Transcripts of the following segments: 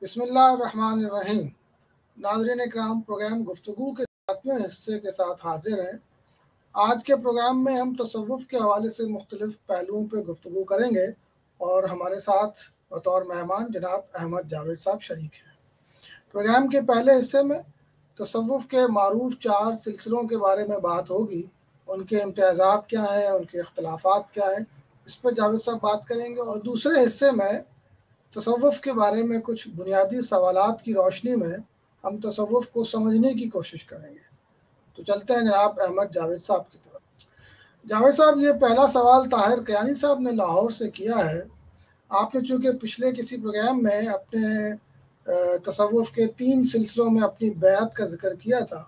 بسم اللہ الرحمن الرحیم۔ ناظرین اکرام، پروگرام گفتگو کے 7ویں حصے کے ساتھ حاضر ہیں۔ آج کے پروگرام میں ہم تصوف کے حوالے سے مختلف پہلوؤں پہ گفتگو کریں گے اور ہمارے ساتھ بطور مہمان جناب احمد جاوید صاحب شریک ہیں۔ پروگرام کے پہلے حصے میں تصوف کے معروف 4 سلسلوں کے بارے میں بات ہوگی، ان کے امتیازات کیا ہیں، ان کے اختلافات کیا ہیں، اس پہ جاوید صاحب بات کریں گے، اور دوسرے حصے میں تصوف کے بارے میں کچھ بنیادی سوالات کی روشنی میں ہم تصوف کو سمجھنے کی کوشش کریں گے۔ تو چلتے ہیں جناب احمد جاوید صاحب کی طرف۔ جاوید صاحب، یہ پہلا سوال طاہر کیانی صاحب نے لاہور سے کیا ہے۔ آپ نے چونکہ پچھلے کسی پروگرام میں اپنے تصوف کے 3 سلسلوں میں اپنی بیعت کا ذکر کیا تھا،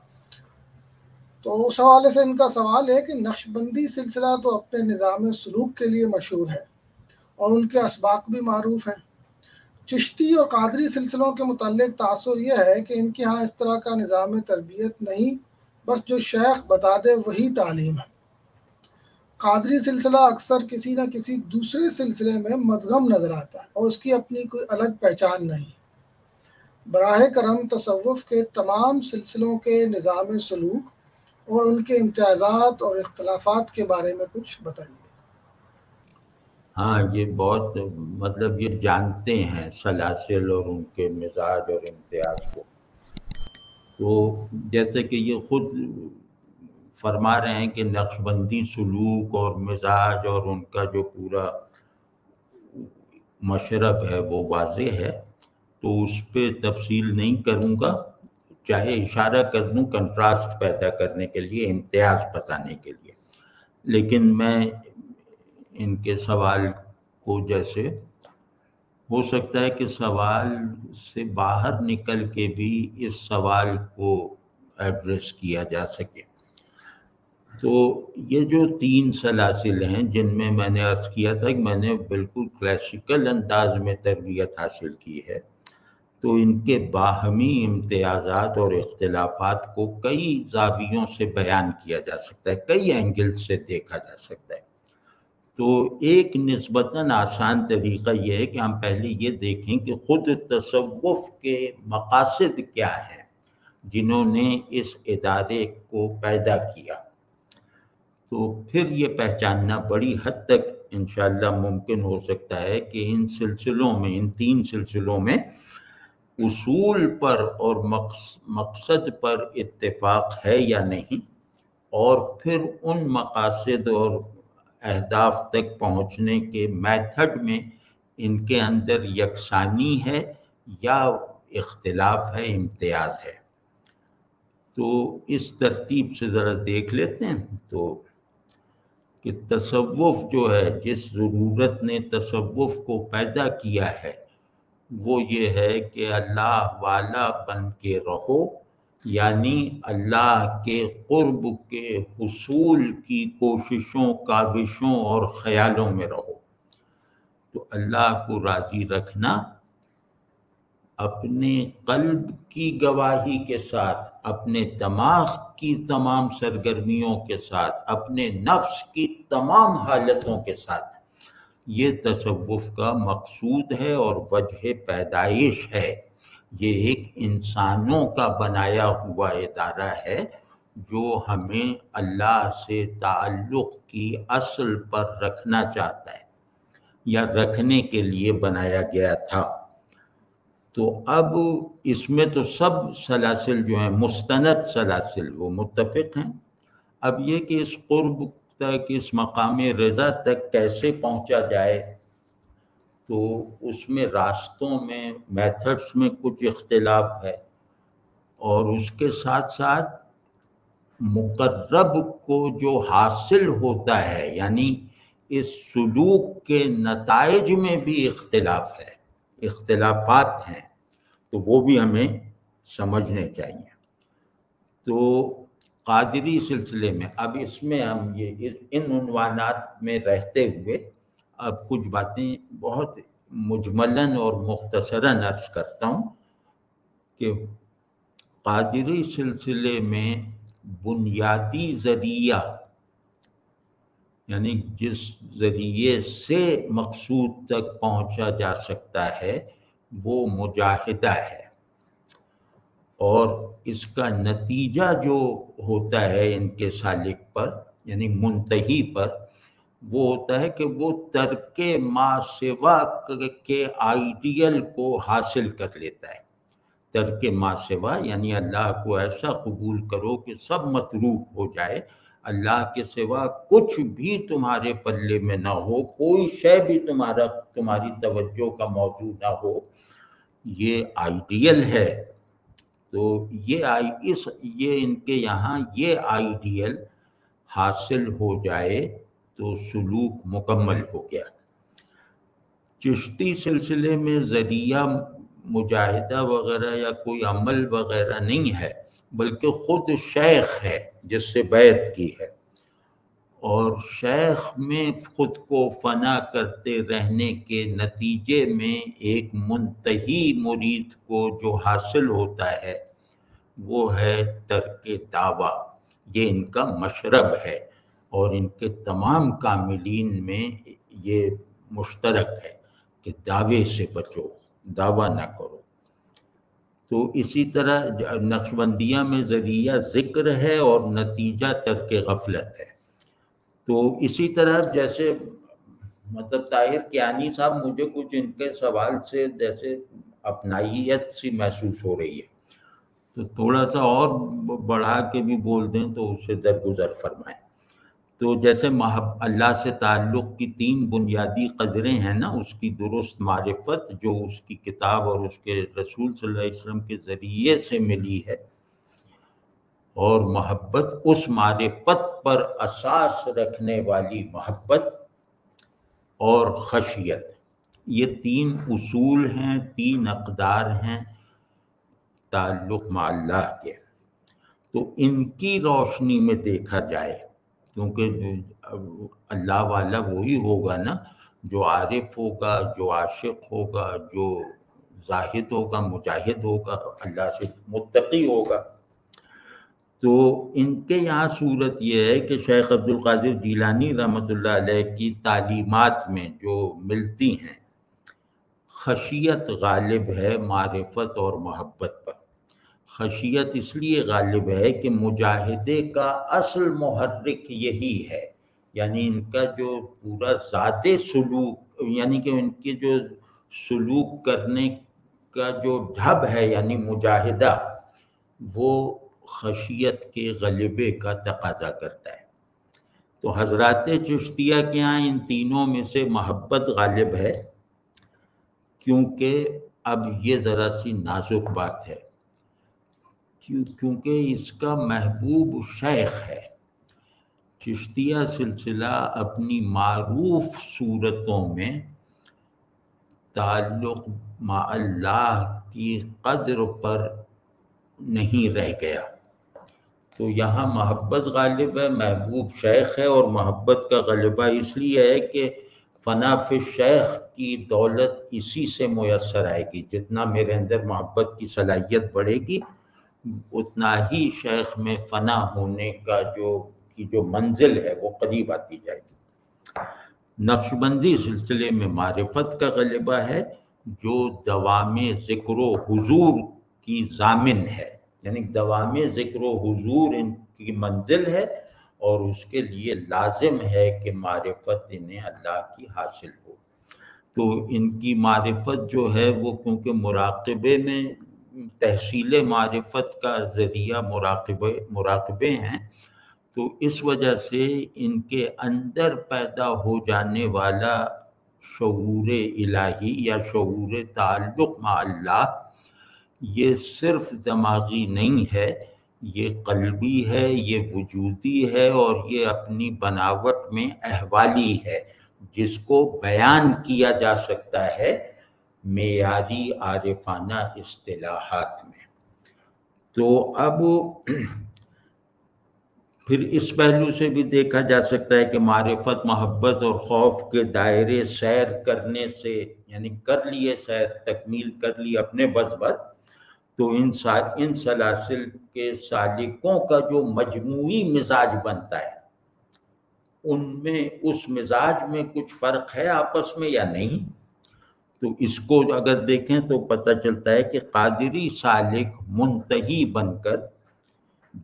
تو اس حوالے سے ان کا سوال ہے کہ نقشبندی سلسلہ تو اپنے نظام سلوک کے لیے مشہور ہے اور ان کے اسباق بھی معروف ہیں۔ چشتی اور قادری سلسلوں کے متعلق تاثر یہ ہے کہ ان کے ہاں اس طرح کا نظام تربیت نہیں، بس جو شیخ بتا دے وہی تعلیم ہے۔ قادری سلسلہ اکثر کسی نہ کسی دوسرے سلسلے میں مدغم نظر آتا ہے اور اس کی اپنی کوئی الگ پہچان نہیں۔ براہ کرم تصوف کے تمام سلسلوں کے نظام سلوک اور ان کے امتیازات اور اختلافات کے بارے میں کچھ بتائیے۔ ہاں، یہ بہت یہ جانتے ہیں سلاسل اور ان کے مزاج اور امتیاز کو۔ تو جیسے کہ یہ خود فرما رہے ہیں کہ نقشبندی سلوک اور مزاج اور ان کا جو پورا مشرب ہے وہ واضح ہے، تو اس پہ تفصیل نہیں کروں گا، چاہے اشارہ کر دوں کنٹراسٹ پیدا کرنے کے لیے، امتیاز بتانے کے لیے۔ لیکن میں ان کے سوال کو جیسے ہو سکتا ہے کہ سوال سے باہر نکل کے بھی اس سوال کو ایڈریس کیا جا سکے۔ تو یہ جو 3 سلاسل ہیں جن میں میں نے عرض کیا تھا کہ میں نے بالکل کلاسیکل انداز میں تربیت حاصل کی ہے، تو ان کے باہمی امتیازات اور اختلافات کو کئی زاویوں سے بیان کیا جا سکتا ہے، کئی اینگل سے دیکھا جا سکتا ہے۔ تو ایک نسبتاً آسان طریقہ یہ ہے کہ ہم پہلے یہ دیکھیں کہ خود تصوف کے مقاصد کیا ہیں جنہوں نے اس ادارے کو پیدا کیا، تو پھر یہ پہچاننا بڑی حد تک انشاءاللہ ممکن ہو سکتا ہے کہ ان سلسلوں میں، ان 3 سلسلوں میں اصول پر اور مقصد پر اتفاق ہے یا نہیں، اور پھر ان مقاصد اور اہداف تک پہنچنے کے میتھڈ میں ان کے اندر یکسانی ہے یا اختلاف ہے، امتیاز ہے۔ تو اس ترتیب سے ذرا دیکھ لیتے ہیں تو کہ تصوف جو ہے، جس ضرورت نے تصوف کو پیدا کیا ہے وہ یہ ہے کہ اللہ والا بن کے رہو، یعنی اللہ کے قرب کے حصول کی کوششوں، کاوشوں اور خیالوں میں رہو۔ تو اللہ کو راضی رکھنا اپنے قلب کی گواہی کے ساتھ، اپنے دماغ کی تمام سرگرمیوں کے ساتھ، اپنے نفس کی تمام حالتوں کے ساتھ، یہ تصوف کا مقصود ہے اور وجہ پیدائش ہے۔ یہ ایک انسانوں کا بنایا ہوا ادارہ ہے جو ہمیں اللہ سے تعلق کی اصل پر رکھنا چاہتا ہے یا رکھنے کے لیے بنایا گیا تھا۔ تو اب اس میں تو سب سلاسل جو ہیں، مستند سلاسل، وہ متفق ہیں۔ اب یہ کہ اس قرب تک، اس مقام رضا تک کیسے پہنچا جائے، تو اس میں راستوں میں، میتھڈس میں کچھ اختلاف ہے، اور اس کے ساتھ ساتھ مقرب کو جو حاصل ہوتا ہے، یعنی اس سلوک کے نتائج میں بھی اختلاف ہے، اختلافات ہیں، تو وہ بھی ہمیں سمجھنے چاہیے۔ تو قادری سلسلے میں اب اس میں ہم یہ ان عنوانات میں رہتے ہوئے اب کچھ باتیں بہت مجملاً اور مختصراً عرض کرتا ہوں کہ قادری سلسلے میں بنیادی ذریعہ، یعنی جس ذریعے سے مقصود تک پہنچا جا سکتا ہے، وہ مجاہدہ ہے، اور اس کا نتیجہ جو ہوتا ہے ان کے سالک پر یعنی منتہی پر، وہ ہوتا ہے کہ وہ ترک ما سوا کے آئیڈیل کو حاصل کر لیتا ہے۔ ترک ما سوا یعنی اللہ کو ایسا قبول کرو کہ سب متروک ہو جائے، اللہ کے سوا کچھ بھی تمہارے پلے میں نہ ہو، کوئی شے بھی تمہاری توجہ کا موضوع نہ ہو، یہ آئیڈیل ہے۔ تو یہ ان کے یہاں یہ آئیڈیل حاصل ہو جائے تو سلوک مکمل ہو گیا۔ چشتی سلسلے میں ذریعہ مجاہدہ وغیرہ یا کوئی عمل وغیرہ نہیں ہے، بلکہ خود شیخ ہے جس سے بیعت کی ہے، اور شیخ میں خود کو فنا کرتے رہنے کے نتیجے میں ایک منتہی مرید کو جو حاصل ہوتا ہے وہ ہے ترک دعویٰ۔ یہ ان کا مشرب ہے، اور ان کے تمام کاملین میں یہ مشترک ہے کہ دعوے سے بچو، دعویٰ نہ کرو۔ تو اسی طرح نقشبندیہ میں ذریعہ ذکر ہے اور نتیجہ ترک غفلت ہے۔ تو اسی طرح جیسے مطلب طاہر کیانی صاحب، مجھے کچھ ان کے سوال سے جیسے اپنائیت سی محسوس ہو رہی ہے، تو تھوڑا سا اور بڑھا کے بھی بول دیں تو اسے درگزر فرمائیں۔ تو جیسے اللہ سے تعلق کی 3 بنیادی قدریں ہیں نا، اس کی درست معرفت جو اس کی کتاب اور اس کے رسول صلی اللہ علیہ وسلم کے ذریعے سے ملی ہے، اور محبت، اس معرفت پر اساس رکھنے والی محبت، اور خشیت، یہ 3 اصول ہیں، 3 اقدار ہیں تعلق مع اللہ کے۔ تو ان کی روشنی میں دیکھا جائے، کیونکہ اللہ والا وہی ہوگا نا جو عارف ہوگا، جو عاشق ہوگا، جو زاہد ہوگا، مجاہد ہوگا، اللہ سے متقی ہوگا۔ تو ان کے یہاں صورت یہ ہے کہ شیخ عبد القادر جیلانی رحمۃ اللہ علیہ کی تعلیمات میں جو ملتی ہیں، خشیت غالب ہے معرفت اور محبت پر۔ خشیت اس لیے غالب ہے کہ مجاہدے کا اصل محرک یہی ہے، یعنی ان کا جو پورا ذات سلوک، یعنی کہ ان کے جو سلوک کرنے کا جو ڈھب ہے یعنی مجاہدہ، وہ خشیت کے غلبے کا تقاضا کرتا ہے۔ تو حضرات چشتیہ کے ہاں ان تینوں میں سے محبت غالب ہے، کیونکہ اب یہ ذرا سی نازک بات ہے، کیونکہ اس کا محبوب شیخ ہے۔ چشتیہ سلسلہ اپنی معروف صورتوں میں تعلق مع اللہ کی قدر پر نہیں رہ گیا۔ تو یہاں محبت غالب ہے، محبوب شیخ ہے، اور محبت کا غلبہ اس لیے ہے کہ فنا فی شیخ کی دولت اسی سے میسر آئے گی۔ جتنا میرے اندر محبت کی صلاحیت بڑھے گی، اتنا ہی شیخ میں فنا ہونے کا جو منزل ہے وہ قریب آتی جائے گی۔ نقشبندی سلسلے میں معرفت کا غلبہ ہے، جو دوام ذکر و حضور کی ضامن ہے، یعنی دوام ذکر و حضور ان کی منزل ہے، اور اس کے لیے لازم ہے کہ معرفت انہیں اللہ کی حاصل ہو۔ تو ان کی معرفت جو ہے وہ کیونکہ مراقبے میں تحصیل معرفت کا ذریعہ مراقبے ہیں، تو اس وجہ سے ان کے اندر پیدا ہو جانے والا شعور الہی یا شعور تعلق مع اللہ، یہ صرف دماغی نہیں ہے، یہ قلبی ہے، یہ وجودی ہے، اور یہ اپنی بناوٹ میں احوالی ہے، جس کو بیان کیا جا سکتا ہے معیاری عارفانہ اصطلاحات میں۔ تو اب پھر اس پہلو سے بھی دیکھا جا سکتا ہے کہ معرفت، محبت اور خوف کے دائرے سیر کرنے سے، یعنی کر لیے سیر، تکمیل کر لی اپنے بس پر، تو ان سلاسل کے سالکوں کا جو مجموعی مزاج بنتا ہے، ان میں اس مزاج میں کچھ فرق ہے آپس میں یا نہیں؟ تو اس کو اگر دیکھیں تو پتہ چلتا ہے کہ قادری سالک منتہی بن کر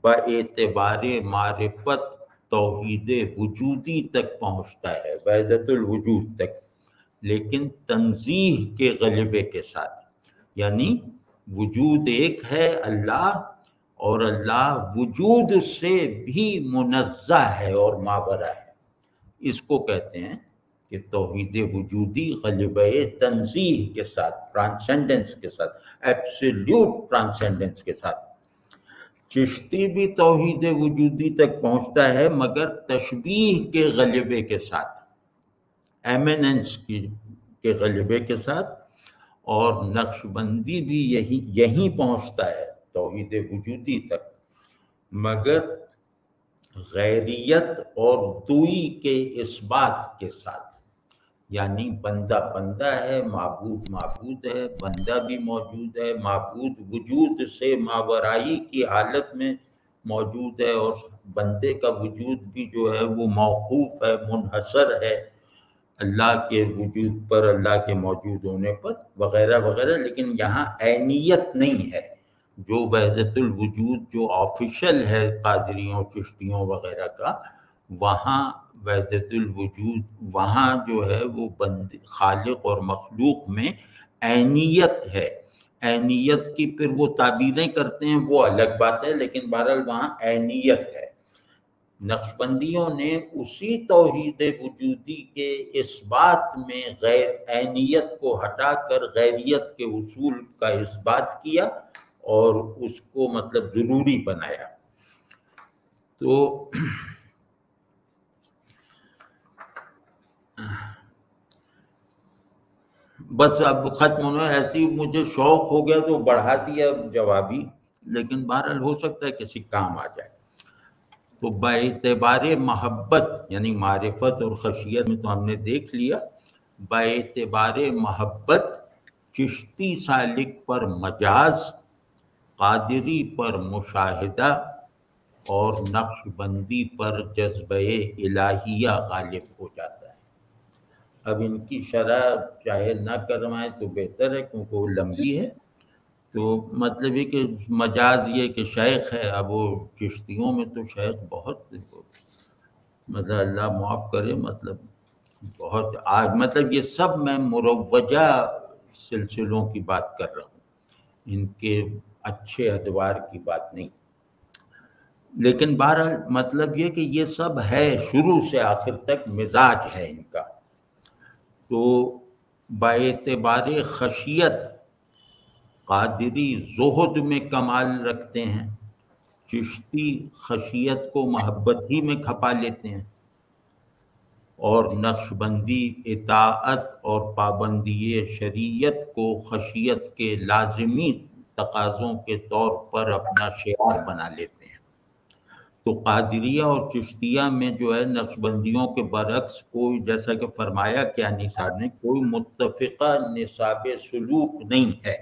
باعتبار معرفت توحید وجودی تک پہنچتا ہے، وحدت الوجود تک، لیکن تنزیہ کے غلبے کے ساتھ. یعنی وجود ایک ہے اللہ، اور اللہ وجود سے بھی منزہ ہے اور مابرہ ہے. اس کو کہتے ہیں کہ توحید وجودی غلبہ تنزیہ کے ساتھ، ٹرانسینڈنس کے ساتھ، ایبسلیوٹ ٹرانسینڈنس کے ساتھ. چشتی بھی توحید وجودی تک پہنچتا ہے مگر تشبیہ کے غلبے کے ساتھ، ایمیننس کے غلبے کے ساتھ. اور نقش بندی بھی یہیں پہنچتا ہے توحید وجودی تک، مگر غیریت اور دوئی کے اثبات کے ساتھ. یعنی بندہ بندہ ہے، معبود معبود ہے، بندہ بھی موجود ہے، معبود وجود سے ماورائی کی حالت میں موجود ہے، اور بندے کا وجود بھی جو ہے وہ موقوف ہے، منحصر ہے اللہ کے وجود پر، اللہ کے موجود ہونے پر، وغیرہ وغیرہ. لیکن یہاں عینیت نہیں ہے. جو وحدت الوجود جو آفیشل ہے قادریوں، چشتیوں وغیرہ کا، وہاں وحدت الوجود وہاں جو ہے وہ خالق اور مخلوق میں عینیت ہے. عینیت کی پھر وہ تعبیریں کرتے ہیں، وہ الگ بات ہے، لیکن بہرحال وہاں عینیت ہے. نقشبندیوں نے اسی توحید وجودی کے اثبات میں غیر عینیت کو ہٹا کر غیریت کے اصول کا اثبات کیا اور اس کو مطلب ضروری بنایا. تو بس اب ختم ہونا، ایسی مجھے شوق ہو گیا تو بڑھا دیا جوابی، لیکن بہرحال ہو سکتا ہے کسی کام آ جائے. تو باعتبار محبت، یعنی معرفت اور خشیت میں تو ہم نے دیکھ لیا. باعتبار محبت چشتی سالک پر مجاز، قادری پر مشاہدہ، اور نقش بندی پر جذبہ الہیہ غالب ہو جاتا ہے. اب ان کی شرح چاہے نہ کروائیں تو بہتر ہے کیونکہ وہ لمبی ہے. تو مطلب یہ کہ مجاز یہ کہ شیخ ہے. اب وہ چشتیوں میں تو شیخ بہت، مطلب اللہ معاف کرے، مطلب بہت مطلب یہ سب میں مروجہ سلسلوں کی بات کر رہا ہوں، ان کے اچھے ادوار کی بات نہیں. لیکن بہرحال مطلب یہ کہ یہ سب ہے، شروع سے آخر تک مزاج ہے ان کا. تو باعتبار خشیت قادری زہد میں کمال رکھتے ہیں، چشتی خشیت کو محبت ہی میں کھپا لیتے ہیں، اور نقش بندی اطاعت اور پابندی شریعت کو خشیت کے لازمی تقاضوں کے طور پر اپنا شعار بنا لیتے ہیں. تو قادریہ اور چشتیہ میں جو ہے نقش بندیوں کے برعکس کوئی، جیسا کہ فرمایا کیانی صاحب نے، کوئی متفقہ نصاب سلوک نہیں ہے،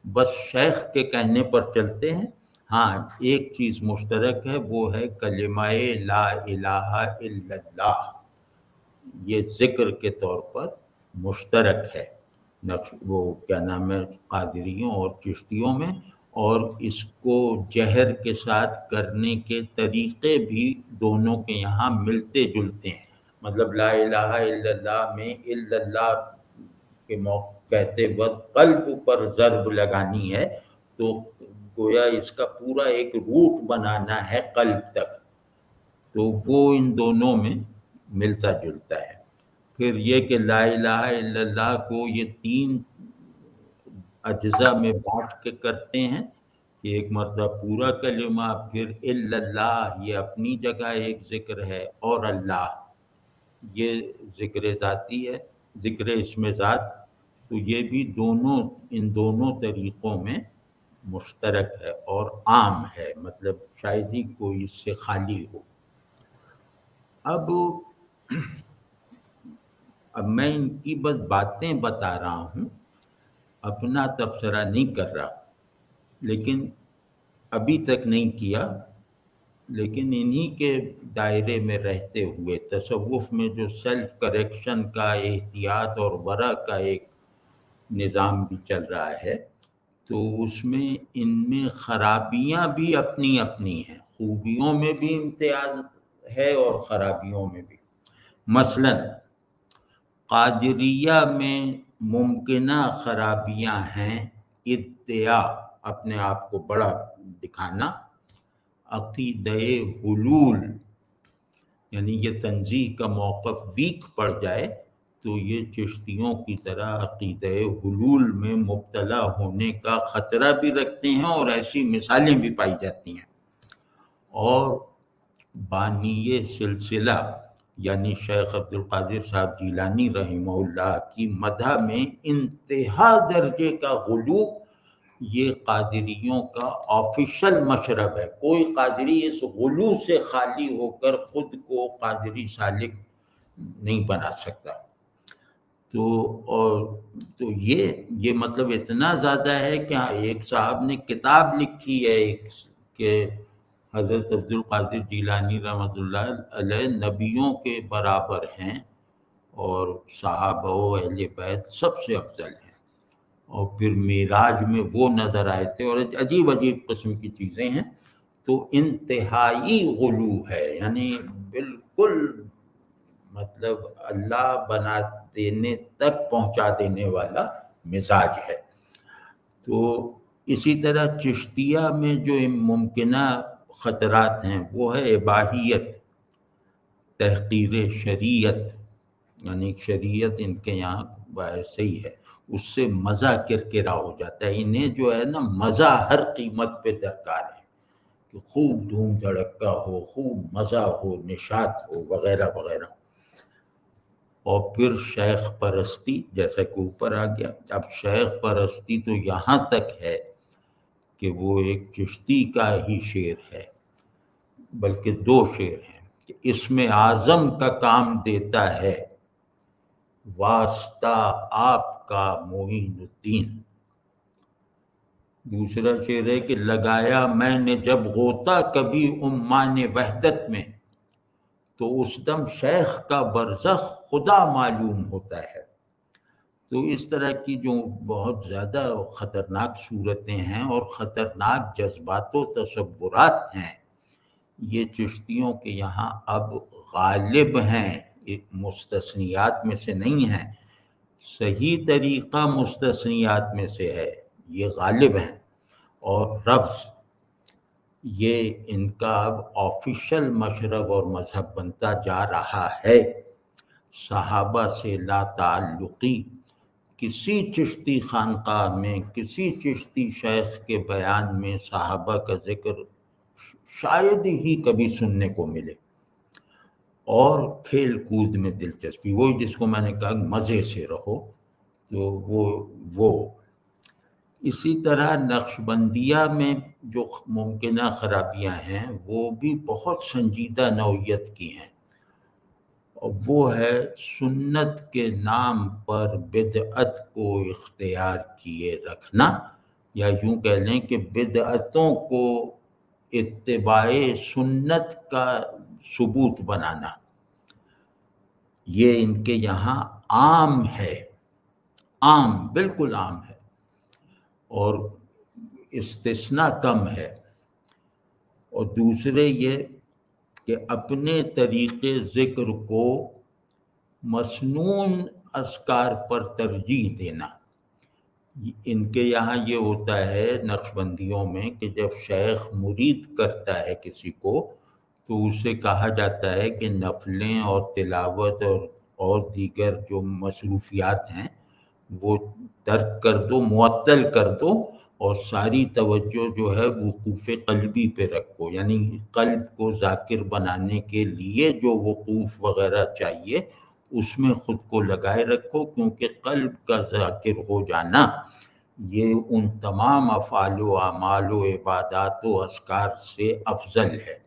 بس شیخ کے کہنے پر چلتے ہیں. ہاں ایک چیز مشترک ہے، وہ ہے کلمہ لا الہ الا اللہ، یہ ذکر کے طور پر مشترک ہے وہ کیا نام ہے قادریوں اور چشتیوں میں. اور اس کو جہر کے ساتھ کرنے کے طریقے بھی دونوں کے یہاں ملتے جلتے ہیں. مطلب لا الہ الا اللہ میں الا اللہ کے کہتے وقت قلب پر ضرب لگانی ہے، تو گویا اس کا پورا ایک روٹ بنانا ہے قلب تک، تو وہ ان دونوں میں ملتا جلتا ہے. پھر یہ کہ لا الہ الا اللہ کو یہ 3 اجزاء میں بانٹ کے کرتے ہیں کہ ایک مرتبہ پورا کلمہ، پھر الا اللہ یہ اپنی جگہ ایک ذکر ہے، اور اللہ یہ ذکر ذاتی ہے، ذکر اسم ذات. تو یہ بھی ان دونوں طریقوں میں مشترک ہے اور عام ہے، مطلب شاید ہی کوئی اس سے خالی ہو. اب میں ان کی بس باتیں بتا رہا ہوں، اپنا تبصرہ نہیں کر رہا، لیکن ابھی تک نہیں کیا. لیکن انہی کے دائرے میں رہتے ہوئے تصوف میں جو سیلف کریکشن کا، احتیاط اور ورع کا ایک نظام بھی چل رہا ہے، تو اس میں ان میں خرابیاں بھی اپنی اپنی ہیں، خوبیوں میں بھی امتیاز ہے اور خرابیوں میں بھی۔ مثلاً قادریہ میں ممکنہ خرابیاں ہیں ادعا، اپنے آپ کو بڑا دکھانا، عقیدہ حلول، یعنی یہ تنزیہ کا موقف ویک پڑ جائے تو یہ چشتیوں کی طرح عقیدہ حلول میں مبتلا ہونے کا خطرہ بھی رکھتے ہیں، اور ایسی مثالیں بھی پائی جاتی ہیں۔ اور بانی سلسلہ یعنی شیخ عبد القادر صاحب جیلانی رحمہ اللہ کی مدح میں انتہا درجے کا غلو، یہ قادریوں کا آفیشل مشرب ہے۔ کوئی قادری اس غلو سے خالی ہو کر خود کو قادری سالک نہیں بنا سکتا۔ تو یہ مطلب اتنا زیادہ ہے کہ ایک صاحب نے کتاب لکھی ہے کہ حضرت عبد القادر جیلانی رحمۃ اللہ علیہ نبیوں کے برابر ہیں اور صحابہ و اہل بیت سب سے افضل ہیں، اور پھر معراج میں وہ نظر آئے تھے، اور عجیب عجیب قسم کی چیزیں ہیں۔ تو انتہائی غلو ہے، یعنی بالکل مطلب اللہ بنا دینے تک پہنچا دینے والا مزاج ہے۔ تو اسی طرح چشتیہ میں جو ممکنہ خطرات ہیں وہ ہے اباحیت، تحقیر شریعت، یعنی شریعت ان کے یہاں صحیح ہے، اس سے مزہ کرکرا ہو جاتا ہے۔ انہیں جو ہے نا مزہ ہر قیمت پہ درکار ہے، کہ خوب دھوم دھڑکا ہو، خوب مزہ ہو، نشاط ہو، وغیرہ وغیرہ۔ اور پھر شیخ پرستی، جیسا کہ اوپر آ گیا۔ اب شیخ پرستی تو یہاں تک ہے کہ وہ ایک چشتی کا ہی شعر ہے، بلکہ دو شعر ہیں کہ اسم اعظم کا کام دیتا ہے واسطہ آپ کا معین الدین۔ دوسرا شعر ہے کہ لگایا میں نے جب غوطہ کبھی عمان وحدت میں، تو اس دم شیخ کا برزخ خدا معلوم ہوتا ہے۔ تو اس طرح کی جو بہت زیادہ خطرناک صورتیں ہیں اور خطرناک جذبات و تصورات ہیں، یہ چشتیوں کے یہاں اب غالب ہیں، مستثنیات میں سے نہیں ہیں۔ صحیح طریقہ مستثنیات میں سے ہے، یہ غالب ہیں۔ اور رفض، یہ ان کا اب آفیشل مشرب اور مذہب بنتا جا رہا ہے۔ صحابہ سے لا تعلقی، کسی چشتی خانقاہ میں کسی چشتی شیخ کے بیان میں صحابہ کا ذکر شاید ہی کبھی سننے کو ملے۔ اور کھیل کود میں دلچسپی، وہی جس کو میں نے کہا مزے سے رہو، تو وہ اسی طرح نقشبندیہ میں جو ممکنہ خرابیاں ہیں وہ بھی بہت سنجیدہ نوعیت کی ہیں، اور وہ ہے سنت کے نام پر بدعت کو اختیار کیے رکھنا، یا یوں کہہ لیں کہ بدعتوں کو اتباع سنت کا ثبوت بنانا۔ یہ ان کے یہاں عام ہے، عام، بالکل عام ہے، اور استثناء کم ہے۔ اور دوسرے یہ کہ اپنے طریقے ذکر کو مسنون اذکار پر ترجیح دینا۔ ان کے یہاں یہ ہوتا ہے نقشبندیوں میں کہ جب شیخ مرید کرتا ہے کسی کو تو اسے کہا جاتا ہے کہ نفلیں اور تلاوت اور دیگر جو مصروفیات ہیں وہ ترک کر دو، معطل کر دو، اور ساری توجہ جو ہے وقوف قلبی پہ رکھو، یعنی قلب کو ذاکر بنانے کے لیے جو وقوف وغیرہ چاہیے اس میں خود کو لگائے رکھو، کیونکہ قلب کا ذاکر ہو جانا یہ ان تمام افعال و اعمال و عبادات و اذکار سے افضل ہے۔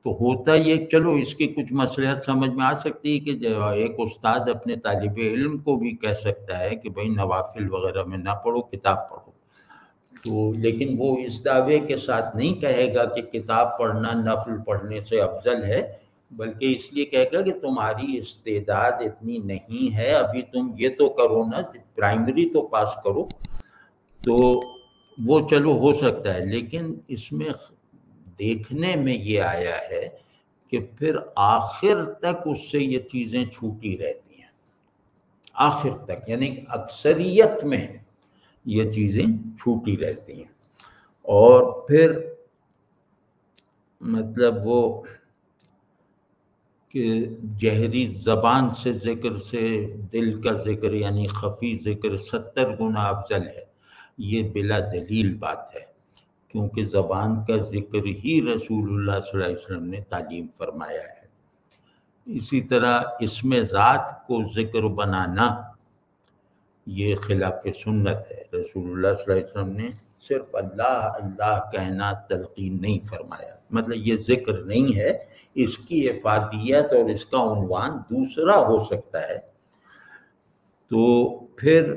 تو ہوتا یہ، چلو اس کی کچھ مصلحت سمجھ میں آ سکتی ہے کہ ایک استاد اپنے طالب علم کو بھی کہہ سکتا ہے کہ بھائی نوافل وغیرہ میں نہ پڑھو، کتاب پڑھو، تو لیکن وہ اس دعوے کے ساتھ نہیں کہے گا کہ کتاب پڑھنا نفل پڑھنے سے افضل ہے، بلکہ اس لیے کہے گا کہ تمہاری استعداد اتنی نہیں ہے، ابھی تم یہ تو کرو نا، پرائمری تو پاس کرو، تو وہ چلو ہو سکتا ہے۔ لیکن اس میں دیکھنے میں یہ آیا ہے کہ پھر آخر تک اس سے یہ چیزیں چھوٹی رہتی ہیں، آخر تک، یعنی اکثریت میں یہ چیزیں چھوٹی رہتی ہیں۔ اور پھر مطلب وہ کہ جہری زبان سے ذکر سے دل کا ذکر یعنی خفی ذکر 70 گنا افضل ہے، یہ بلا دلیل بات ہے، کیونکہ زبان کا ذکر ہی رسول اللہ صلی اللہ علیہ وسلم نے تعلیم فرمایا ہے۔ اسی طرح اسم ذات کو ذکر بنانا یہ خلاف سنت ہے، رسول اللہ صلی اللہ علیہ وسلم نے صرف اللہ اللہ کہنا تلقین نہیں فرمایا، مطلب یہ ذکر نہیں ہے، اس کی افادیت اور اس کا عنوان دوسرا ہو سکتا ہے۔ تو پھر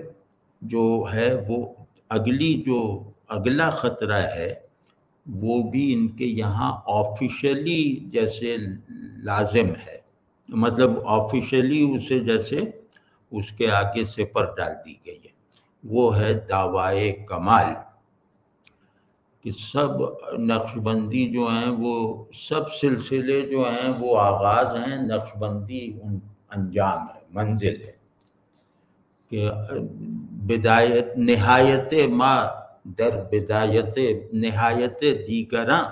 جو ہے وہ اگلا خطرہ ہے وہ بھی ان کے یہاں آفیشلی جیسے لازم ہے، مطلب آفیشلی اسے جیسے اس کے آگے سپر ڈال دی گئی ہے، وہ ہے دعوائے کمال، کہ سب نقشبندی جو ہیں وہ سب سلسلے جو ہیں وہ آغاز ہیں، نقشبندی انجام ہے، منزل ہے، کہ بدایت نہایت ما در بدایت نہایت دیگراں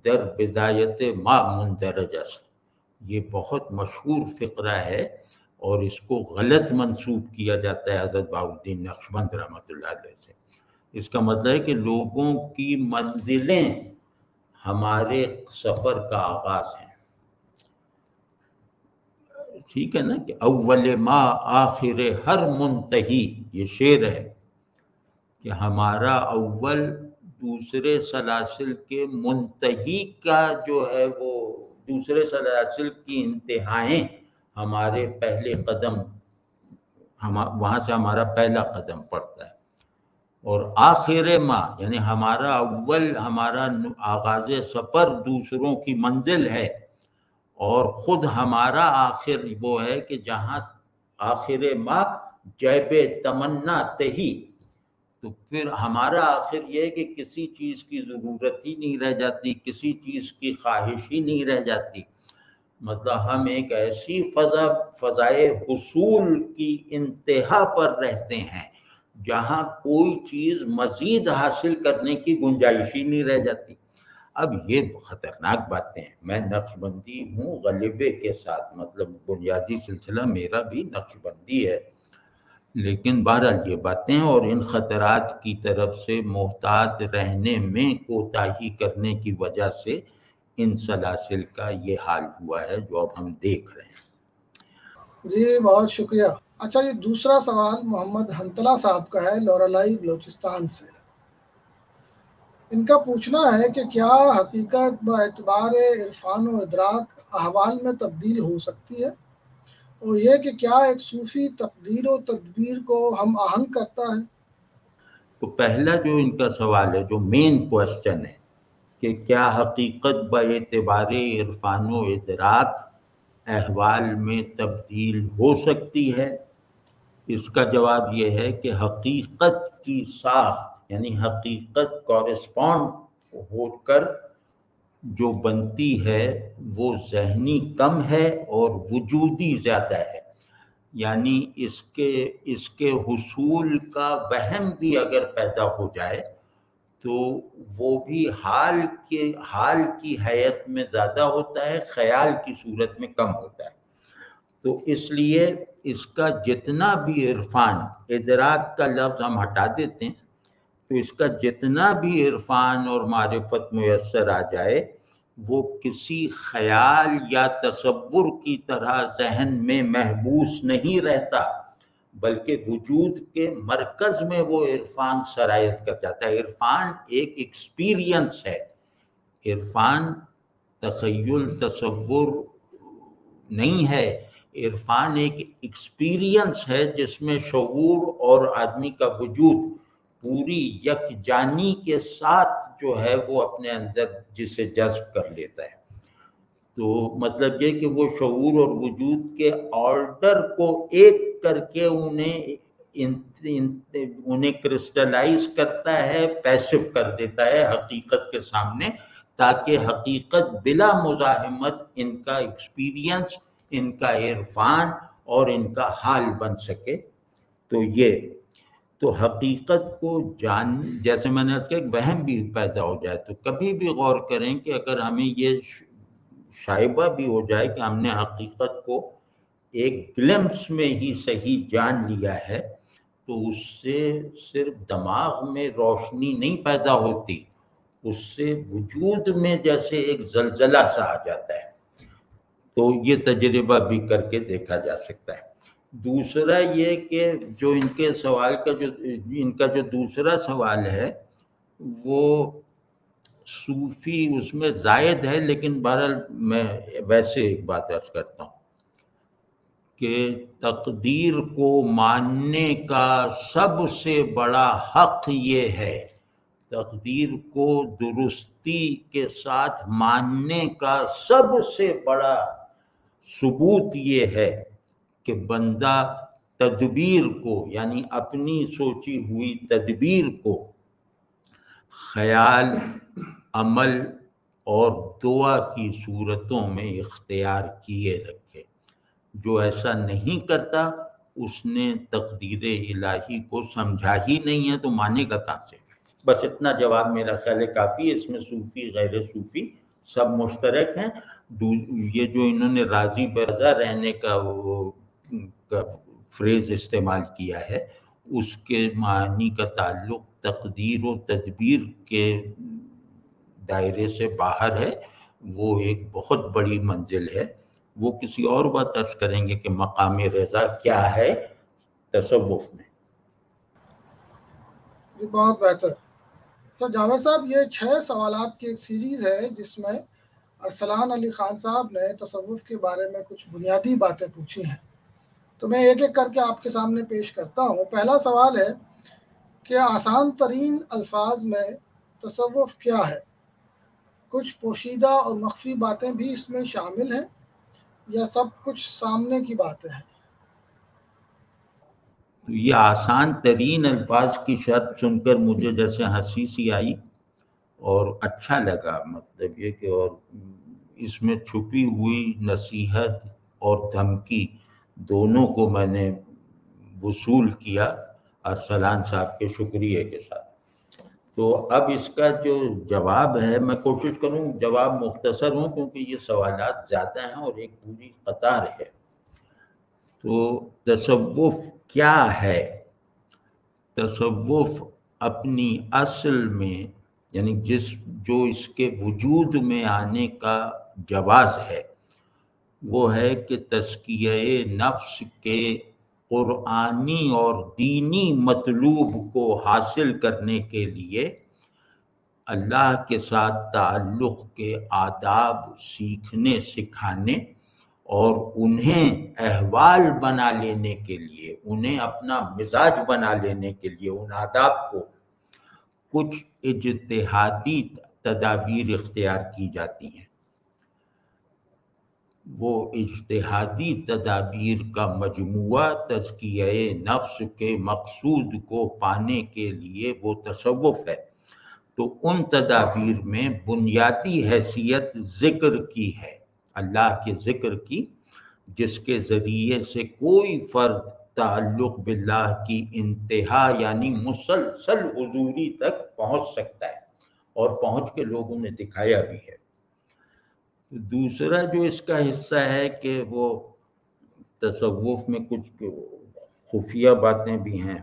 در بدایت ما مندرج است۔ یہ بہت مشہور فقرہ ہے اور اس کو غلط منسوب کیا جاتا ہے حضرت بہاؤالدین نقشبند رحمۃ اللہ علیہ سے۔ اس کا مطلب ہے کہ لوگوں کی منزلیں ہمارے سفر کا آغاز ہیں، ٹھیک ہے نا، کہ اول ما آخر ہر منتہی، یہ شعر ہے کہ ہمارا اول دوسرے سلاسل کے منتہی کا جو ہے وہ دوسرے سلاسل کی انتہائیں ہمارے پہلے قدم، وہاں سے ہمارا پہلا قدم پڑتا ہے، اور آخر ما یعنی ہمارا آغاز سفر دوسروں کی منزل ہے، اور خود ہمارا آخر وہ ہے کہ جہاں آخر ما جیب تمنا تہی، تو پھر ہمارا آخر یہ ہے کہ کسی چیز کی ضرورت ہی نہیں رہ جاتی، کسی چیز کی خواہش ہی نہیں رہ جاتی، مطلب ہم ایک ایسی فضائے حصول کی انتہا پر رہتے ہیں جہاں کوئی چیز مزید حاصل کرنے کی گنجائش ہی نہیں رہ جاتی۔ اب یہ خطرناک باتیں ہیں، میں نقشبندی ہوں غلبے کے ساتھ، مطلب بنیادی سلسلہ میرا بھی نقشبندی ہے، لیکن بہرحال یہ باتیں اور ان خطرات کی طرف سے محتاط رہنے میں کوتاہی کرنے کی وجہ سے ان سلاسل کا یہ حال ہوا ہے جو اب ہم دیکھ رہے ہیں۔ جی بہت شکریہ۔ اچھا، یہ دوسرا سوال محمد حنطلہ صاحب کا ہے، لورالائی بلوچستان سے۔ ان کا پوچھنا ہے کہ کیا حقیقت باعتبار عرفان و ادراک احوال میں تبدیل ہو سکتی ہے، اور یہ کہ کیا ایک صوفی تقدیر و تدبیر کو ہم آہنگ کرتا ہے؟ تو پہلا جو ان کا سوال ہے، جو مین کوشچن ہے کہ کیا حقیقت باعتبار عرفان و ادراک احوال میں تبدیل ہو سکتی ہے، اس کا جواب یہ ہے کہ حقیقت کی ساخت یعنی حقیقت کورسپونڈ ہو کر جو بنتی ہے وہ ذہنی کم ہے اور وجودی زیادہ ہے، یعنی اس کے حصول کا وہم بھی اگر پیدا ہو جائے تو وہ بھی حال کی حیت میں زیادہ ہوتا ہے، خیال کی صورت میں کم ہوتا ہے۔ تو اس لیے اس کا جتنا بھی عرفان، ادراک کا لفظ ہم ہٹا دیتے ہیں، تو اس کا جتنا بھی عرفان اور معرفت میسر آ جائے وہ کسی خیال یا تصور کی طرح ذہن میں محبوس نہیں رہتا، بلکہ وجود کے مرکز میں وہ عرفان سرایت کر جاتا ہے۔ عرفان ایک ایکسپیرینس ہے، عرفان تخیل تصور نہیں ہے، عرفان ایک ایکسپیرینس ہے جس میں شعور اور آدمی کا وجود پوری یکجانی کے ساتھ جو ہے وہ اپنے اندر جسے جذب کر لیتا ہے۔ تو مطلب یہ کہ وہ شعور اور وجود کے آرڈر کو ایک کر کے انہیں کرسٹلائز کرتا ہے، پیسو کر دیتا ہے حقیقت کے سامنے، تاکہ حقیقت بلا مزاحمت ان کا ایکسپیرینس، ان کا عرفان اور ان کا حال بن سکے۔ تو حقیقت کو جیسے میں نے کہا ایک وہم بھی پیدا ہو جائے تو کبھی بھی غور کریں کہ اگر ہمیں یہ شائبہ بھی ہو جائے کہ ہم نے حقیقت کو ایک گلمپس میں ہی صحیح جان لیا ہے، تو اس سے صرف دماغ میں روشنی نہیں پیدا ہوتی، اس سے وجود میں جیسے ایک زلزلہ سا آ جاتا ہے۔ تو یہ تجربہ بھی کر کے دیکھا جا سکتا ہے۔ دوسرا یہ کہ جو ان کے سوال کا ان کا جو دوسرا سوال ہے وہ صوفی اس میں زائد ہے، لیکن بہرحال میں ویسے ایک بات عرض کرتا ہوں کہ تقدیر کو ماننے کا سب سے بڑا حق یہ ہے، تقدیر کو درستی کے ساتھ ماننے کا سب سے بڑا ثبوت یہ ہے کہ بندہ تدبیر کو، یعنی اپنی سوچی ہوئی تدبیر کو خیال، عمل اور دعا کی صورتوں میں اختیار کیے رکھے۔ جو ایسا نہیں کرتا اس نے تقدیر الہی کو سمجھا ہی نہیں ہے، تو مانے گا کہاں سے؟ بس اتنا جواب میرا خیال ہے کافی ہے۔ اس میں صوفی غیر صوفی سب مشترک ہیں۔ یہ جو انہوں نے راضی برضا رہنے کا فریز استعمال کیا ہے، اس کے معنی کا تعلق تقدیر و تدبیر کے دائرے سے باہر ہے، وہ ایک بہت بڑی منزل ہے۔ وہ کسی اور بات عرض کریں گے کہ مقام رضا کیا ہے تصوف میں۔ بہت بہتر۔ تو جاوید صاحب، یہ 6 سوالات کی ایک سیریز ہے جس میں ارسلان علی خان صاحب نے تصوف کے بارے میں کچھ بنیادی باتیں پوچھی ہیں، تو میں ایک ایک کر کے آپ کے سامنے پیش کرتا ہوں۔ پہلا سوال ہے کہ آسان ترین الفاظ میں تصوف کیا ہے؟ کچھ پوشیدہ اور مخفی باتیں بھی اس میں شامل ہیں یا سب کچھ سامنے کی باتیں ہیں؟ یہ آسان ترین الفاظ کی شرط سن کر مجھے جیسے ہنسی سی آئی اور اچھا لگا، مطلب یہ کہ اور اس میں چھپی ہوئی نصیحت اور دھمکی دونوں کو میں نے وصول کیا ارسلان صاحب کے شکریہ کے ساتھ۔ تو اب اس کا جو جواب ہے، میں کوشش کروں جواب مختصر ہوں کیونکہ یہ سوالات زیادہ ہیں اور ایک پوری قطار ہے۔ تو تصوف کیا ہے؟ تصوف اپنی اصل میں، یعنی جو اس کے وجود میں آنے کا جواز ہے، وہ ہے کہ تزکیہ نفس کے قرآنی اور دینی مطلوب کو حاصل کرنے کے لیے اللہ کے ساتھ تعلق کے آداب سیکھنے سکھانے اور انہیں احوال بنا لینے کے لیے، انہیں اپنا مزاج بنا لینے کے لیے ان آداب کو کچھ اجتہادی تدابیر اختیار کی جاتی ہیں۔ وہ اجتہادی تدابیر کا مجموعہ تزکیہ نفس کے مقصود کو پانے کے لیے وہ تصوف ہے۔ تو ان تدابیر میں بنیادی حیثیت ذکر کی ہے، اللہ کے ذکر کی، جس کے ذریعے سے کوئی فرد تعلق باللہ کی انتہا یعنی مسلسل حضوری تک پہنچ سکتا ہے، اور پہنچ کے لوگوں نے دکھایا بھی ہے۔ دوسرا جو اس کا حصہ ہے کہ وہ تصوف میں کچھ خفیہ باتیں بھی ہیں،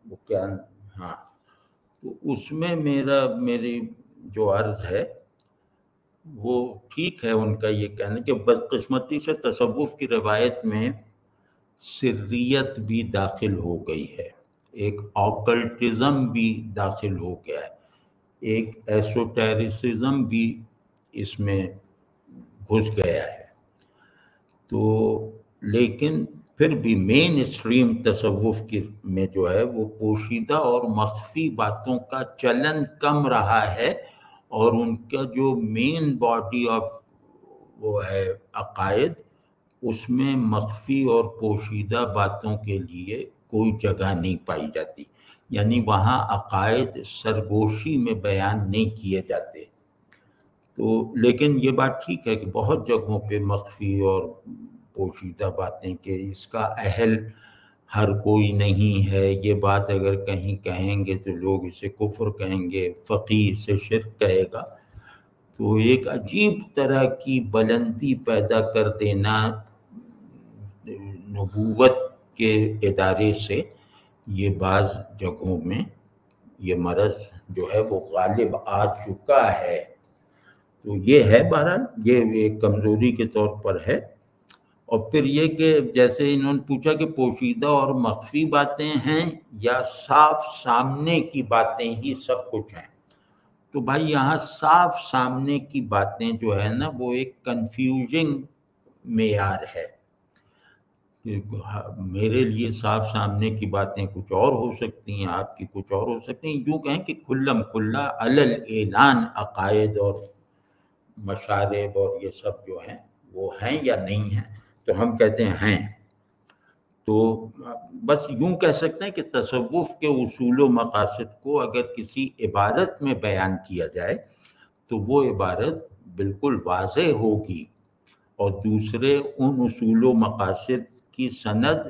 وہ کیا، ہاں، تو اس میں میری جو عرض ہے وہ ٹھیک ہے ان کا یہ کہنا کہ بدقسمتی سے تصوف کی روایت میں سریت بھی داخل ہو گئی ہے، ایک آکلٹزم بھی داخل ہو گیا ہے، ایک ایسوٹیریسزم بھی اس میں گھس گیا ہے۔ تو لیکن پھر بھی مین اسٹریم تصوف کی میں جو ہے وہ پوشیدہ اور مخفی باتوں کا چلن کم رہا ہے، اور ان کا جو مین باڈی آف وہ ہے عقائد، اس میں مخفی اور پوشیدہ باتوں کے لیے کوئی جگہ نہیں پائی جاتی، یعنی وہاں عقائد سرگوشی میں بیان نہیں کیے جاتے۔ تو لیکن یہ بات ٹھیک ہے کہ بہت جگہوں پہ مخفی اور پوشیدہ باتیں کہ اس کا اہل ہر کوئی نہیں ہے، یہ بات اگر کہیں کہیں گے تو لوگ اسے کفر کہیں گے، فقیہ اسے شرک کہے گا۔ تو ایک عجیب طرح کی بلندی پیدا کر دینا نبوت کے ادارے سے، یہ بعض جگہوں میں یہ مرض جو ہے وہ غالب آ چکا ہے۔ تو یہ ہے بہرحال یہ ایک کمزوری کے طور پر ہے۔ اور پھر یہ کہ جیسے انہوں نے پوچھا کہ پوشیدہ اور مخفی باتیں ہیں یا صاف سامنے کی باتیں ہی سب کچھ ہیں، تو بھائی یہاں صاف سامنے کی باتیں جو ہے نا وہ ایک کنفیوژنگ معیار ہے۔ میرے لیے صاف سامنے کی باتیں کچھ اور ہو سکتی ہیں، آپ کی کچھ اور ہو سکتی ہیں۔ یوں کہیں کہ کھلم کھلا علل اعلان عقائد اور مشارب اور یہ سب جو ہیں وہ ہیں یا نہیں ہیں، تو ہم کہتے ہیں۔ تو بس یوں کہہ سکتے ہیں کہ تصوف کے اصول و مقاصد کو اگر کسی عبارت میں بیان کیا جائے تو وہ عبارت بالکل واضح ہوگی، اور دوسرے ان اصول و مقاصد کی سند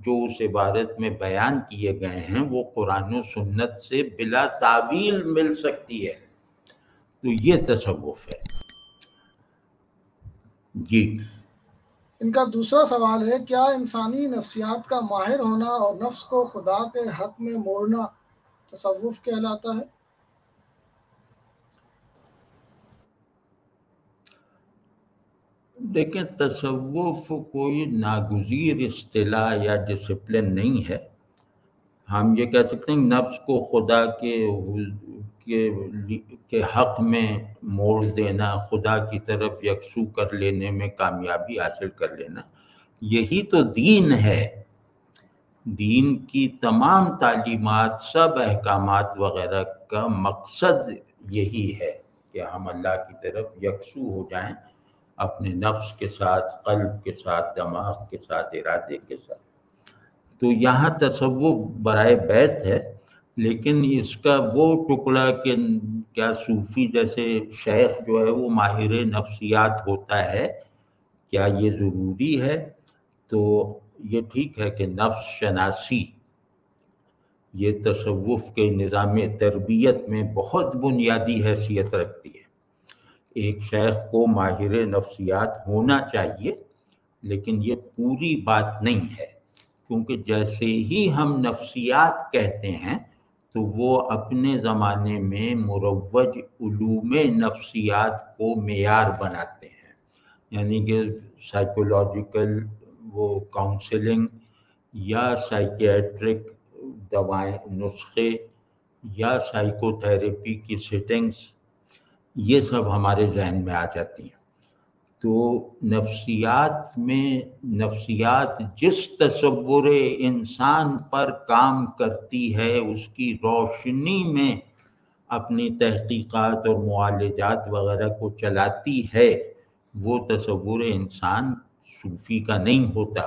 جو اس عبارت میں بیان کیے گئے ہیں وہ قرآن و سنت سے بلا تعویل مل سکتی ہے۔ تو یہ تصوف ہے۔ جی، ان کا دوسرا سوال ہے، کیا انسانی نفسیات کا ماہر ہونا اور نفس کو خدا کے حق میں موڑنا تصوف کہلاتا ہے؟ دیکھیں، تصوف کوئی ناگزیر اصطلاح یا ڈسپلن نہیں ہے۔ ہم یہ کہہ سکتے ہیں نفس کو خدا کے حق میں موڑ دینا، خدا کی طرف یکسو کر لینے میں کامیابی حاصل کر لینا، یہی تو دین ہے۔ دین کی تمام تعلیمات، سب احکامات وغیرہ کا مقصد یہی ہے کہ ہم اللہ کی طرف یکسو ہو جائیں، اپنے نفس کے ساتھ، قلب کے ساتھ، دماغ کے ساتھ، ارادے کے ساتھ۔ تو یہاں تصوف برائے بیت ہے، لیکن اس کا وہ ٹکڑا کہ کیا صوفی جیسے شیخ جو ہے وہ ماہر نفسیات ہوتا ہے، کیا یہ ضروری ہے؟ تو یہ ٹھیک ہے کہ نفس شناسی یہ تصوف کے نظام تربیت میں بہت بنیادی حیثیت رکھتی ہے۔ ایک شیخ کو ماہر نفسیات ہونا چاہیے، لیکن یہ پوری بات نہیں ہے، کیونکہ جیسے ہی ہم نفسیات کہتے ہیں تو وہ اپنے زمانے میں مروج علوم نفسیات کو معیار بناتے ہیں، یعنی کہ سائیکولوجیکل وہ کاؤنسلنگ یا سائیکیٹرک دوائیں، نسخے یا سائیکو تھیراپی کی سیٹنگز، یہ سب ہمارے ذہن میں آ جاتی ہیں۔ تو نفسیات جس تصور انسان پر کام کرتی ہے اس کی روشنی میں اپنی تحقیقات اور معالجات وغیرہ کو چلاتی ہے، وہ تصور انسان صوفی کا نہیں ہوتا۔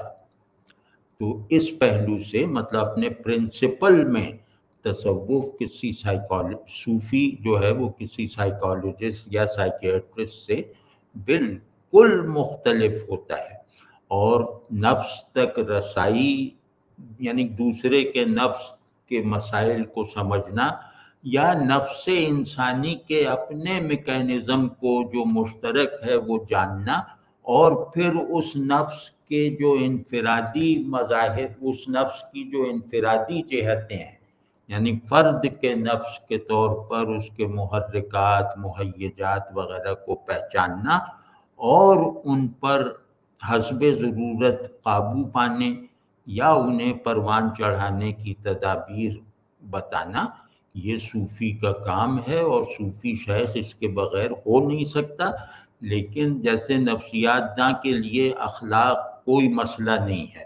تو اس پہلو سے مطلب اپنے پرنسپل میں تصوف کسی صوفی جو ہے وہ کسی سائیکالوجسٹ یا سائیکیٹرسٹ سے بالکل مختلف ہوتا ہے، اور نفس تک رسائی یعنی دوسرے کے نفس کے مسائل کو سمجھنا یا نفس انسانی کے اپنے میکینزم کو جو مشترک ہے وہ جاننا، اور پھر اس نفس کے جو انفرادی مظاہر، اس نفس کی جو انفرادی جہتیں ہیں، یعنی فرد کے نفس کے طور پر اس کے محرکات، مہیجات وغیرہ کو پہچاننا اور ان پر حسب ضرورت قابو پانے یا انہیں پروان چڑھانے کی تدابیر بتانا، یہ صوفی کا کام ہے، اور صوفی شیخ اس کے بغیر ہو نہیں سکتا۔ لیکن جیسے نفسیات داں کے لیے اخلاق کوئی مسئلہ نہیں ہے،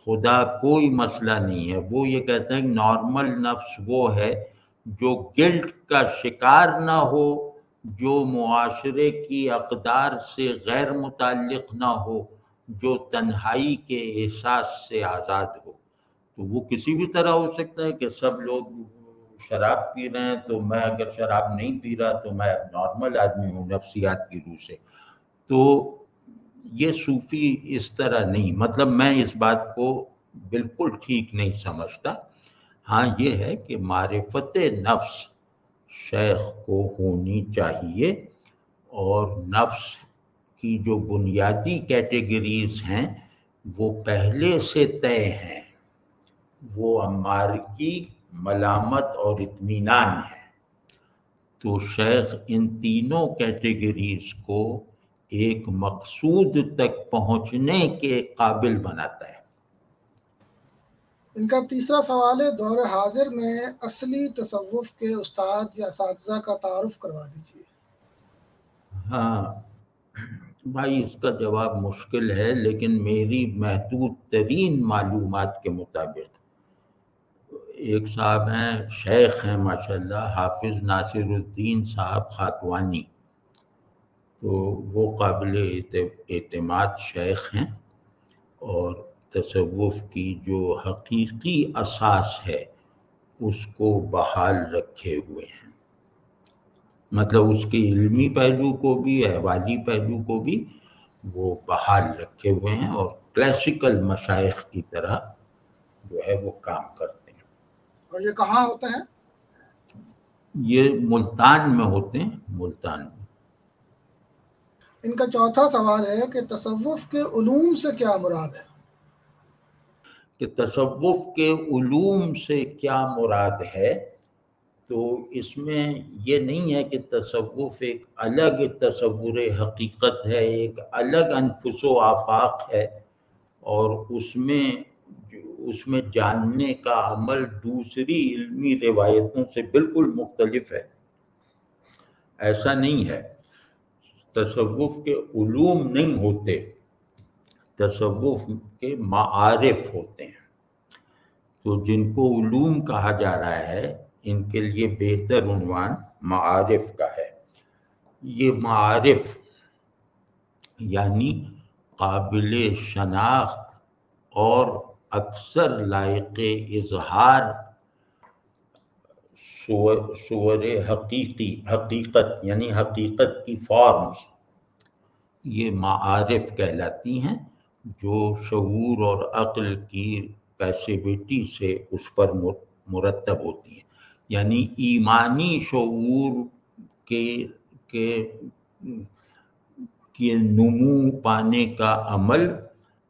خدا کوئی مسئلہ نہیں ہے، وہ یہ کہتے ہیں کہ نارمل نفس وہ ہے جو گلٹ کا شکار نہ ہو جو معاشرے کی اقدار سے غیر متعلق نہ ہو، جو تنہائی کے احساس سے آزاد ہو۔ تو وہ کسی بھی طرح ہو سکتا ہے کہ سب لوگ شراب پی رہے ہیں تو میں اگر شراب نہیں پی رہا تو میں نارمل آدمی ہوں نفسیات کی روح سے۔ تو یہ صوفی اس طرح نہیں، مطلب میں اس بات کو بالکل ٹھیک نہیں سمجھتا۔ ہاں یہ ہے کہ معرفت نفس شیخ کو ہونی چاہیے، اور نفس کی جو بنیادی کیٹیگریز ہیں وہ پہلے سے طے ہیں، وہ امارگی، ملامت اور اطمینان ہے۔ تو شیخ ان تینوں کیٹیگریز کو ایک مقصود تک پہنچنے کے قابل بناتا ہے۔ ان کا تیسرا سوال ہے، دور حاضر میں اصلی تصوف کے استاد یا اساتذہ کا تعارف کروا دیجیے۔ ہاں بھائی، اس کا جواب مشکل ہے، لیکن میری محدود ترین معلومات کے مطابق ایک صاحب ہیں، شیخ ہیں ماشاءاللہ، حافظ ناصر الدین صاحب خاتوانی، تو وہ قابل اعتماد شیخ ہیں، اور تصوف کی جو حقیقی اساس ہے اس کو بحال رکھے ہوئے ہیں، مطلب اس کے علمی پہلو کو بھی، احوالی پہلو کو بھی وہ بحال رکھے ہوئے ہیں، اور کلاسیکل مشائخ کی طرح جو ہے وہ کام کرتے ہیں۔ اور یہ کہاں ہوتے ہیں؟ یہ ملتان میں ہوتے ہیں، ملتان میں۔ ان کا چوتھا سوال ہے کہ تصوف کے علوم سے کیا مراد ہے؟ کہ تصوف کے علوم سے کیا مراد ہے، تو اس میں یہ نہیں ہے کہ تصوف ایک الگ تصور حقیقت ہے، ایک الگ انفس و آفاق ہے، اور اس میں جاننے کا عمل دوسری علمی روایتوں سے بالکل مختلف ہے، ایسا نہیں ہے۔ تصوف کے علوم نہیں ہوتے، تصوف کے معارف ہوتے ہیں۔ تو جن کو علوم کہا جا رہا ہے ان کے لیے بہتر عنوان معارف کا ہے۔ یہ معارف یعنی قابل شناخت اور اکثر لائق اظہار صور حقیقت یعنی حقیقت کی فارمز، یہ معارف کہلاتی ہیں، جو شعور اور عقل کی پیسیوٹی سے اس پر مرتب ہوتی ہیں، یعنی ایمانی شعور کے نمو پانے کا عمل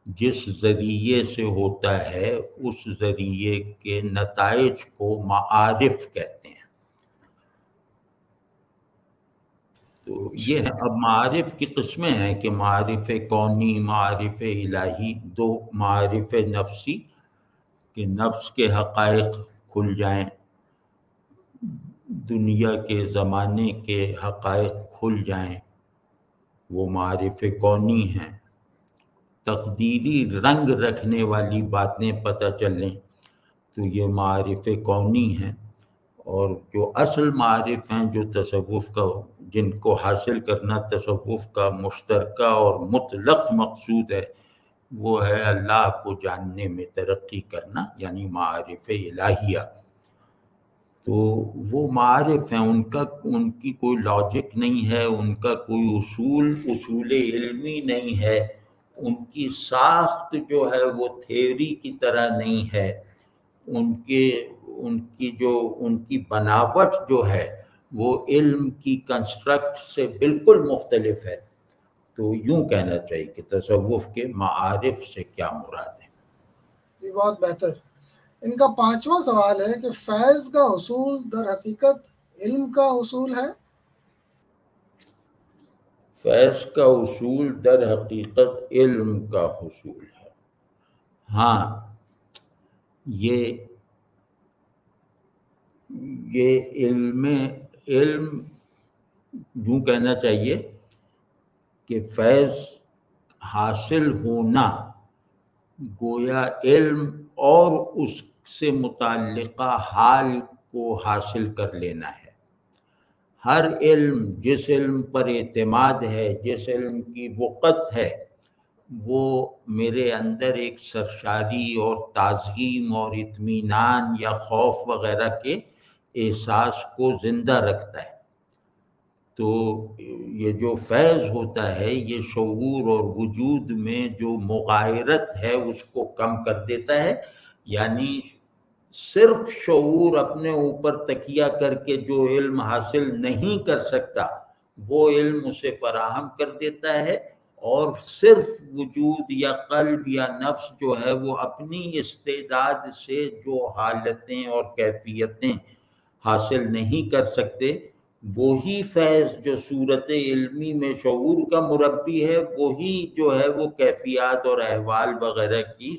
جس ذریعے سے ہوتا ہے اس ذریعے کے نتائج کو معارف کہتے ہیں۔ تو یہ ہے۔ اب معارف کی قسمیں ہیں کہ معارف کونی، معارف الہی، دو معارف نفسی کہ نفس کے حقائق کھل جائیں، دنیا کے زمانے کے حقائق کھل جائیں، وہ معارف کونی ہیں۔ تقدیری رنگ رکھنے والی باتیں پتہ چلیں تو یہ معارف کونی ہیں۔ اور جو اصل معارف ہیں جو تصوف کا، جن کو حاصل کرنا تصوف کا مشترکہ اور مطلق مقصود ہے، وہ ہے اللہ کو جاننے میں ترقی کرنا، یعنی معارف الہیہ۔ تو وہ معارف ہیں، ان کی کوئی لاجک نہیں ہے، ان کا کوئی اصول علمی نہیں ہے، ان کی ساخت جو ہے وہ تھیوری کی طرح نہیں ہے، ان کی بناوٹ جو ہے وہ علم کی کنسٹرکٹ سے بالکل مختلف ہے۔ تو یوں کہنا چاہیے کہ تصوف کے معارف سے کیا مراد ہے۔ یہ بہت بہتر۔ ان کا پانچواں سوال ہے کہ فیض کا حصول در حقیقت علم کا حصول ہے؟ فیض کا حصول در حقیقت علم کا حصول ہے۔ ہاں، یہ علم یوں کہنا چاہیے کہ فیض حاصل ہونا گویا علم اور اس سے متعلقہ حال کو حاصل کر لینا ہے۔ ہر علم جس علم پر اعتماد ہے، جس علم کی وقت ہے، وہ میرے اندر ایک سرشاری اور تعظیم اور اطمینان یا خوف وغیرہ کے احساس کو زندہ رکھتا ہے۔ تو یہ جو فیض ہوتا ہے یہ شعور اور وجود میں جو مغایرت ہے اس کو کم کر دیتا ہے، یعنی صرف شعور اپنے اوپر تکیہ کر کے جو علم حاصل نہیں کر سکتا وہ علم اسے فراہم کر دیتا ہے، اور صرف وجود یا قلب یا نفس جو ہے وہ اپنی استعداد سے جو حالتیں اور کیفیتیں حاصل نہیں کر سکتے، وہی فیض جو صورت علمی میں شعور کا مربی ہے، وہی جو ہے وہ کیفیات اور احوال وغیرہ کی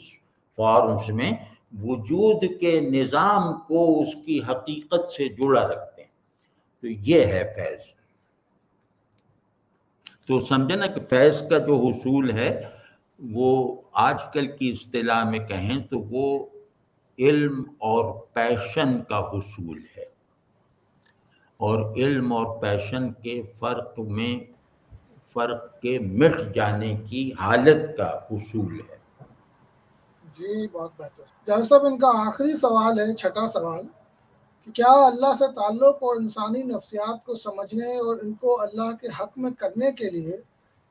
فارمز میں وجود کے نظام کو اس کی حقیقت سے جڑا رکھتے ہیں۔ تو یہ ہے فیض۔ تو سمجھے نا کہ فیض کا جو حصول ہے وہ آج کل کی اصطلاح میں کہیں تو وہ علم اور پیشن کا حصول ہے، اور علم اور پیشن کے فرق کے مٹ جانے کی حالت کا حصول ہے۔ جی بہت بہتر جاوید صاحب، ان کا آخری سوال ہے، چھٹا سوال، کہ کیا اللہ سے تعلق اور انسانی نفسیات کو سمجھنے اور ان کو اللہ کے حق میں کرنے کے لیے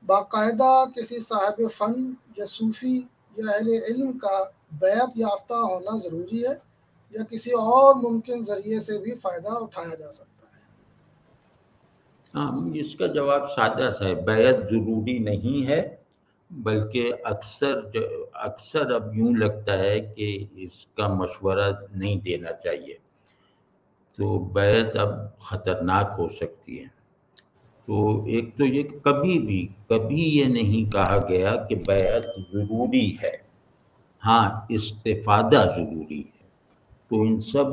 باقاعدہ کسی صاحب فن یا صوفی یا اہل علم کا بیعت یافتہ ہونا ضروری ہے، یا کسی اور ممکن ذریعے سے بھی فائدہ اٹھایا جا سکتا ہے؟ ہاں، اس کا جواب سادہ سا ہے، بیعت ضروری نہیں ہے، بلکہ اکثر اب یوں لگتا ہے کہ اس کا مشورہ نہیں دینا چاہیے، تو بیعت اب خطرناک ہو سکتی ہے۔ تو ایک تو یہ کبھی یہ نہیں کہا گیا کہ بیعت ضروری ہے، ہاں استفادہ ضروری ہے۔ تو ان سب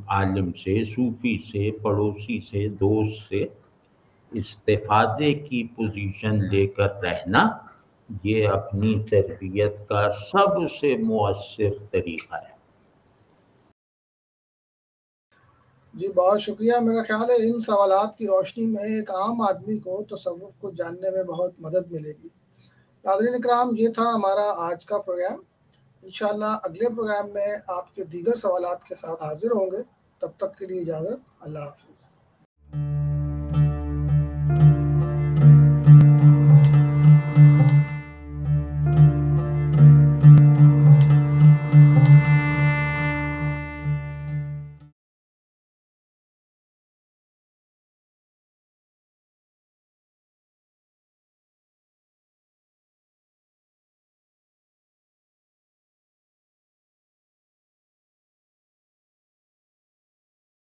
عالم سے، صوفی سے، پڑوسی سے، دوست سے استفادے کی پوزیشن لے کر رہنا، یہ اپنی تربیت کا سب سے مؤثر طریقہ ہے۔ جی بہت شکریہ۔ میرا خیال ہے ان سوالات کی روشنی میں ایک عام آدمی کو تصوف کو جاننے میں بہت مدد ملے گی۔ ناظرین اکرام، یہ تھا ہمارا آج کا پروگرام۔ انشاءاللہ اگلے پروگرام میں آپ کے دیگر سوالات کے ساتھ حاضر ہوں گے۔ تب تک کے لیے اجازت، اللہ حافظ۔